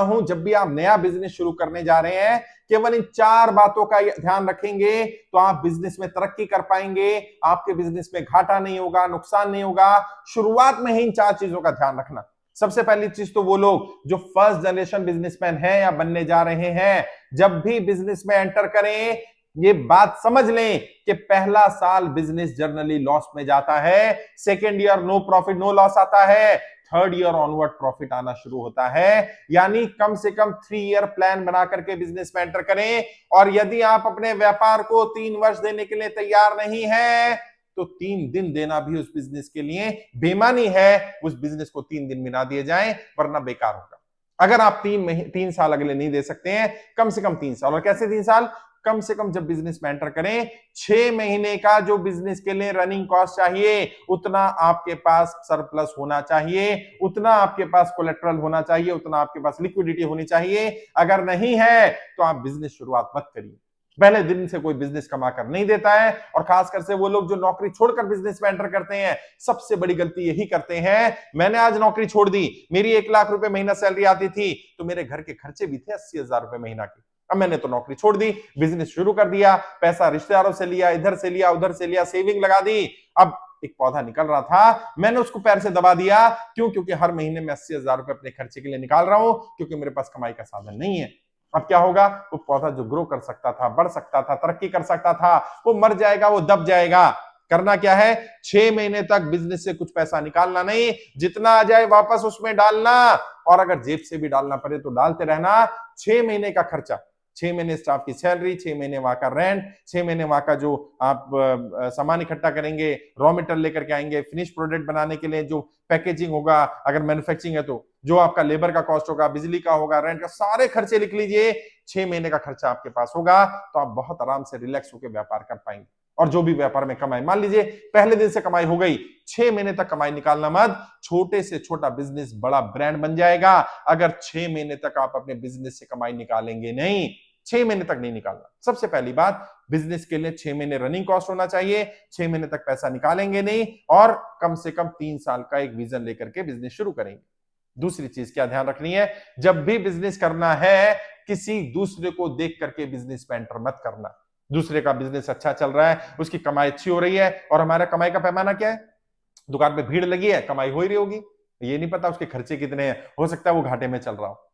हूं, जब भी आप नया बिजनेस शुरू करने जा रहे हैं, केवल इन 4 बातों का ध्यान रखेंगे तो आप बिजनेस में तरक्की कर पाएंगे। आपके बिजनेस में घाटा नहीं होगा, नुकसान नहीं होगा। शुरुआत में ही इन 4 चीजों का ध्यान रखना। सबसे पहली चीज तो वो लोग जो फर्स्ट जनरेशन बिजनेसमैन हैं या बनने जा रहे हैं, जब भी बिजनेस में एंटर करें, ये बात समझ लें कि पहला साल बिजनेस जनरली लॉस में जाता है, second year no profit no loss आता है, थर्ड ईयर ऑनवर्ड प्रॉफिट आना शुरू होता है। यानी कम से कम 3 ईयर प्लान बना करके बिजनेस में एंटर करें। और यदि आप अपने व्यापार को 3 वर्ष देने के लिए तैयार नहीं है, तो 3 दिन देना भी उस बिजनेस के लिए बेईमानी है। उस बिजनेस को 3 दिन में ना दिए जाए, वरना बेकार होगा। अगर आप 3 साल अगले नहीं दे सकते हैं, कम से कम 3 साल। और कैसे 3 साल? कम से कम जब बिजनेस में एंटर करें, 6 महीने का जो बिजनेस के लिए रनिंग कॉस्ट चाहिए, उतना आपके पास सरप्लस होना चाहिए, उतना आपके पास कोलेटरल होना चाहिए, उतना आपके पास लिक्विडिटी होनी चाहिए। अगर नहीं है तो आप बिजनेस शुरुआत मत करिए। पहले दिन से कोई बिजनेस कमा कर नहीं देता है। और खासकर से वो लोग जो नौकरी छोड़कर बिजनेस में एंटर करते हैं, सबसे बड़ी गलती यही करते हैं। मैंने आज नौकरी छोड़ दी, मेरी 1 लाख रुपए महीना सैलरी आती थी, तो मेरे घर के खर्चे भी थे 80,000 रुपए महीना के। अब मैंने तो नौकरी छोड़ दी, बिजनेस शुरू कर दिया, पैसा रिश्तेदारों से लिया, इधर से लिया, उधर से लिया, सेविंग लगा दी। अब एक पौधा निकल रहा था, मैंने उसको पैर से दबा दिया। क्यों? क्योंकि हर महीने में 80,000 रुपए अपने खर्चे के लिए निकाल रहा हूं, क्योंकि मेरे पास कमाई का साधन नहीं है। अब क्या होगा? वो पौधा जो ग्रो कर सकता था, बढ़ सकता था, तरक्की कर सकता था, वो मर जाएगा, वो दब जाएगा। करना क्या है? 6 महीने तक बिजनेस से कुछ पैसा निकालना नहीं, जितना आ जाए वापस उसमें डालना। और अगर जेब से भी डालना पड़े तो डालते रहना। 6 महीने का खर्चा, 6 महीने स्टाफ की सैलरी, 6 महीने वहां का रेंट, 6 महीने वहां का जो आप सामान इकट्ठा करेंगे, रॉ मटेरियल लेकर के आएंगे, फिनिश प्रोडक्ट बनाने के लिए जो पैकेजिंग होगा, अगर मैन्युफैक्चरिंग है तो जो आपका लेबर का कॉस्ट होगा, बिजली का होगा, रेंट का, सारे खर्चे लिख लीजिए। 6 महीने का खर्चा आपके पास होगा, तो आप बहुत आराम से रिलैक्स होकर व्यापार कर पाएंगे। और जो भी व्यापार में कमाई, मान लीजिए पहले दिन से कमाई हो गई, 6 महीने तक कमाई निकालना मत। छोटे से छोटा बिजनेस बड़ा ब्रांड बन जाएगा अगर 6 महीने तक आप अपने बिजनेस से कमाई निकालेंगे नहीं। 6 महीने तक नहीं निकालना। सबसे पहली बात, बिजनेस के लिए 6 महीने रनिंग कॉस्ट होना चाहिए। 6 महीने तक पैसा निकालेंगे नहीं, और कम से कम 3 साल का एक विजन लेकर के बिजनेस शुरू करेंगे। दूसरी चीज क्या ध्यान रखनी है? जब भी बिजनेस करना है, किसी दूसरे को देख करके बिजनेस में एंटर मत करना। दूसरे का बिजनेस अच्छा चल रहा है, उसकी कमाई अच्छी हो रही है, और हमारा कमाई का पैमाना क्या है? दुकान पे भीड़ लगी है, कमाई हो ही रही होगी। ये नहीं पता उसके खर्चे कितने हैं, हो सकता है वो घाटे में चल रहा हो।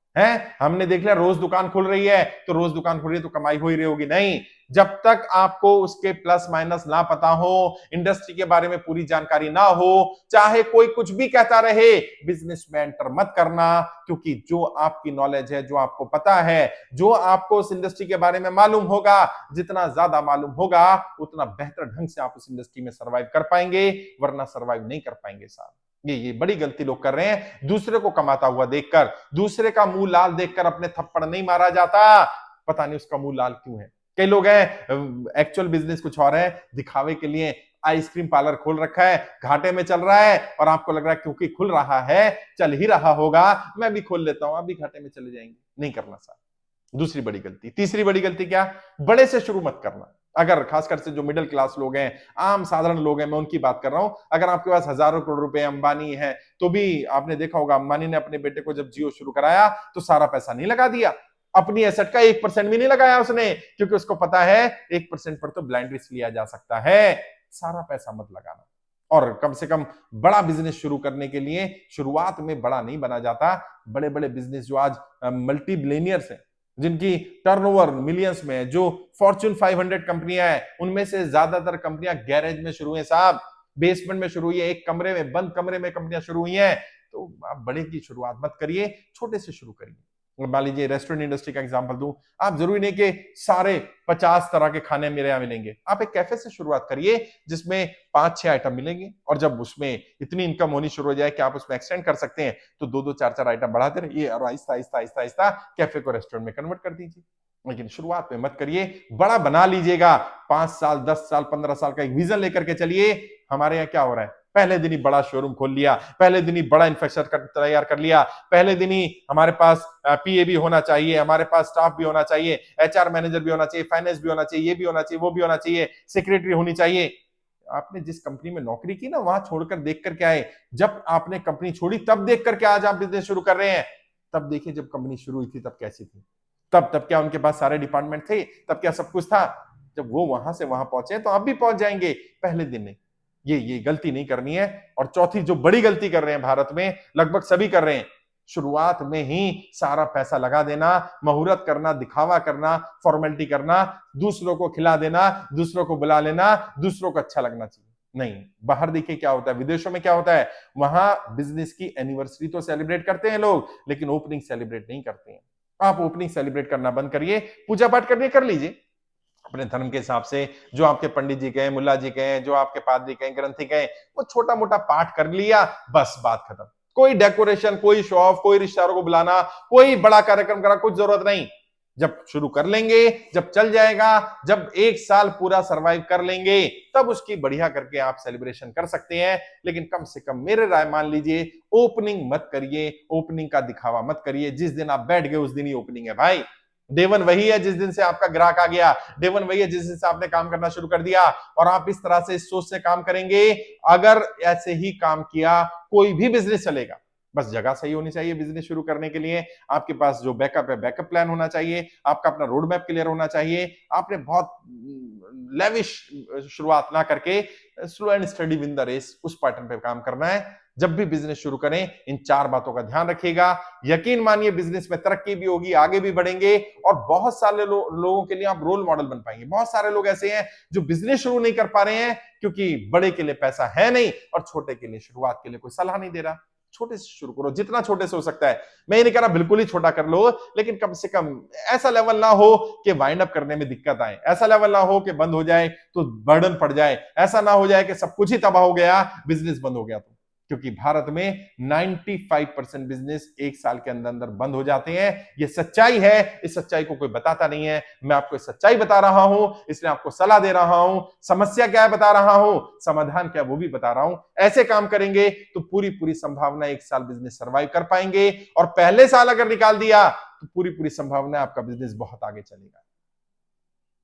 हमने देख लिया रोज दुकान खुल रही है, तो रोज दुकान खुल रही है तो कमाई हो ही रही होगी, नहीं। जब तक आपको उसके प्लस माइनस ना पता हो, इंडस्ट्री के बारे में पूरी जानकारी ना हो, चाहे कोई कुछ भी कहता रहे, बिजनेस में एंटर मत करना। क्योंकि जो आपकी नॉलेज है, जो आपको पता है, जो आपको उस इंडस्ट्री के बारे में मालूम होगा, जितना ज्यादा मालूम होगा, उतना बेहतर ढंग से आप उस इंडस्ट्री में सर्वाइव कर पाएंगे, वरना सर्वाइव नहीं कर पाएंगे साहब। ये बड़ी गलती लोग कर रहे हैं। दूसरे को कमाता हुआ देखकर, दूसरे का मुंह लाल देखकर अपने थप्पड़ नहीं मारा जाता। पता नहीं उसका मुंह लाल क्यों है। कई लोग हैं एक्चुअल बिजनेस कुछ और है, दिखावे के लिए आइसक्रीम पार्लर खोल रखा है, घाटे में चल रहा है, और आपको लग रहा है क्योंकि खुल रहा है, चल ही रहा होगा, मैं भी खोल लेता हूं, अभी घाटे में चले जाएंगे। नहीं करना साहब। दूसरी बड़ी गलती। तीसरी बड़ी गलती क्या? बड़े से शुरू मत करना। अगर खासकर से जो मिडिल क्लास लोग हैं, आम साधारण लोग हैं, मैं उनकी बात कर रहा हूं। अगर आपके पास हजारों करोड़ रुपए, अंबानी है, तो भी आपने देखा होगा, अंबानी ने अपने बेटे को जब जियो शुरू कराया तो सारा पैसा नहीं लगा दिया, अपनी एसेट का 1% भी नहीं लगाया उसने, क्योंकि उसको पता है 1% पर तो ब्लाइंड रिस्क लिया जा सकता है। सारा पैसा मत लगाना। और कम से कम बड़ा बिजनेस शुरू करने के लिए शुरुआत में बड़ा नहीं बना जाता। बड़े बड़े बिजनेस जो आज मल्टी बिलियनियर्स हैं, जिनकी टर्नओवर मिलियंस में है, जो फॉर्च्यून 500 कंपनियां हैं, उनमें से ज्यादातर कंपनियां गैरेज में शुरू हुई हैं साहब, बेसमेंट में शुरू हुई है, एक कमरे में, बंद कमरे में कंपनियां शुरू हुई हैं। तो आप बड़े की शुरुआत मत करिए, छोटे से शुरू करिए। मान लीजिए रेस्टोरेंट इंडस्ट्री का एग्जांपल दूं, आप जरूरी नहीं कि सारे 50 तरह के खाने मेरे यहां मिलेंगे। आप एक कैफे से शुरुआत करिए जिसमें 5-6 आइटम मिलेंगे, और जब उसमें इतनी इनकम होनी शुरू हो जाए कि आप उसमें एक्सटेंड कर सकते हैं, तो 2-2 4-4 आइटम बढ़ाते रहिए, और आहिस्ता आहिस्ता आहिस्ता आहिस्ता कैफे को रेस्टोरेंट में कन्वर्ट कर दीजिए। लेकिन शुरुआत में मत करिए, बड़ा बना लीजिएगा। 5 साल, 10 साल, 15 साल का एक विजन लेकर के चलिए। हमारे यहाँ क्या हो रहा है? पहले दिन ही बड़ा शोरूम खोल लिया, पहले दिन ही बड़ा इंफ्रास्ट्रक्चर तैयार कर लिया, पहले दिन ही हमारे पास पीए भी होना चाहिए, हमारे पास स्टाफ भी होना चाहिए, एचआर मैनेजर भी होना चाहिए, फाइनेंस भी होना चाहिए, ये भी होना चाहिए, वो भी होना चाहिए, सेक्रेटरी होनी चाहिए। आपने जिस कंपनी में नौकरी की ना, वहां छोड़कर देख करके आए। जब आपने कंपनी छोड़ी तब देख करके आज आप बिजनेस शुरू कर रहे हैं। तब देखिए जब कंपनी शुरू हुई थी तब कैसी थी, तब क्या उनके पास सारे डिपार्टमेंट थे, तब क्या सब कुछ था? जब वो वहां से वहां पहुंचे तो आप भी पहुंच जाएंगे पहले दिन नहीं। ये गलती नहीं करनी है। और चौथी जो बड़ी गलती कर रहे हैं भारत में, लगभग सभी कर रहे हैं, शुरुआत में ही सारा पैसा लगा देना, मुहूर्त करना, दिखावा करना, फॉर्मेलिटी करना, दूसरों को खिला देना, दूसरों को बुला लेना, दूसरों को अच्छा लगना चाहिए। नहीं, बाहर देखिए क्या होता है, विदेशों में क्या होता है, वहां बिजनेस की एनिवर्सरी तो सेलिब्रेट करते हैं लोग, लेकिन ओपनिंग सेलिब्रेट नहीं करते हैं। आप ओपनिंग सेलिब्रेट करना बंद करिए, पूजा पाठ करनी कर लीजिए अपने धर्म के हिसाब से, जो आपके पंडित जी कहें, मुल्ला जी कहें, जो आपके पादरी कहें, ग्रंथी कहें, वो छोटा मोटा पाठ कर लिया, बस बात खत्म। कोई डेकोरेशन, कोई शो ऑफ, कोई रिश्तेदारों को बुलाना, कोई बड़ा कार्यक्रम करा, कुछ जरूरत नहीं। जब शुरू कर लेंगे, जब चल जाएगा, जब 1 साल पूरा सरवाइव कर लेंगे, तब उसकी बढ़िया करके आप सेलिब्रेशन कर सकते हैं। लेकिन कम से कम मेरे राय मान लीजिए, ओपनिंग मत करिए, ओपनिंग का दिखावा मत करिए। जिस दिन आप बैठ गए उस दिन ही ओपनिंग है भाई। डे वन वही है जिस दिन से आपका ग्राहक आ गया, डे वन वही है जिस दिन से आपने काम करना शुरू कर दिया। और आप इस तरह से, इस सोच से काम करेंगे, अगर ऐसे ही काम किया, कोई भी बिजनेस चलेगा। बस जगह सही होनी चाहिए बिजनेस शुरू करने के लिए, आपके पास जो बैकअप है, बैकअप प्लान होना चाहिए, आपका अपना रोड मैप क्लियर होना चाहिए। आपने बहुत लेविश शुरुआत ना करके slow and steady win the race, उस पैटर्न पे काम करना है। जब भी बिजनेस शुरू करें, इन 4 बातों का ध्यान रखिएगा। यकीन मानिए बिजनेस में तरक्की भी होगी, आगे भी बढ़ेंगे, और बहुत सारे लोगों के लिए आप रोल मॉडल बन पाएंगे। बहुत सारे लोग ऐसे हैं जो बिजनेस शुरू नहीं कर पा रहे हैं क्योंकि बड़े के लिए पैसा है नहीं, और छोटे के लिए, शुरुआत के लिए कोई सलाह नहीं दे रहा। छोटे से शुरू करो, जितना छोटे से हो सकता है। मैं ये नहीं कह रहा बिल्कुल ही छोटा कर लो, लेकिन कम से कम ऐसा लेवल ना हो कि वाइंड अप करने में दिक्कत आए, ऐसा लेवल ना हो कि बंद हो जाए तो बर्डन पड़ जाए, ऐसा ना हो जाए कि सब कुछ ही तबाह हो गया, बिजनेस बंद हो गया तो। क्योंकि भारत में 95% बिजनेस 1 साल के अंदर अंदर बंद हो जाते हैं। ये सच्चाई है, इस सच्चाई को कोई बताता नहीं है। मैं आपको सच्चाई बता रहा हूं, इसलिए आपको सलाह दे रहा हूं। समस्या क्या है बता रहा हूं, समाधान क्या है वो भी बता रहा हूं। ऐसे काम करेंगे तो पूरी पूरी संभावना 1 साल बिजनेस सर्वाइव कर पाएंगे, और पहले साल अगर निकाल दिया तो पूरी पूरी संभावना आपका बिजनेस बहुत आगे चलेगा।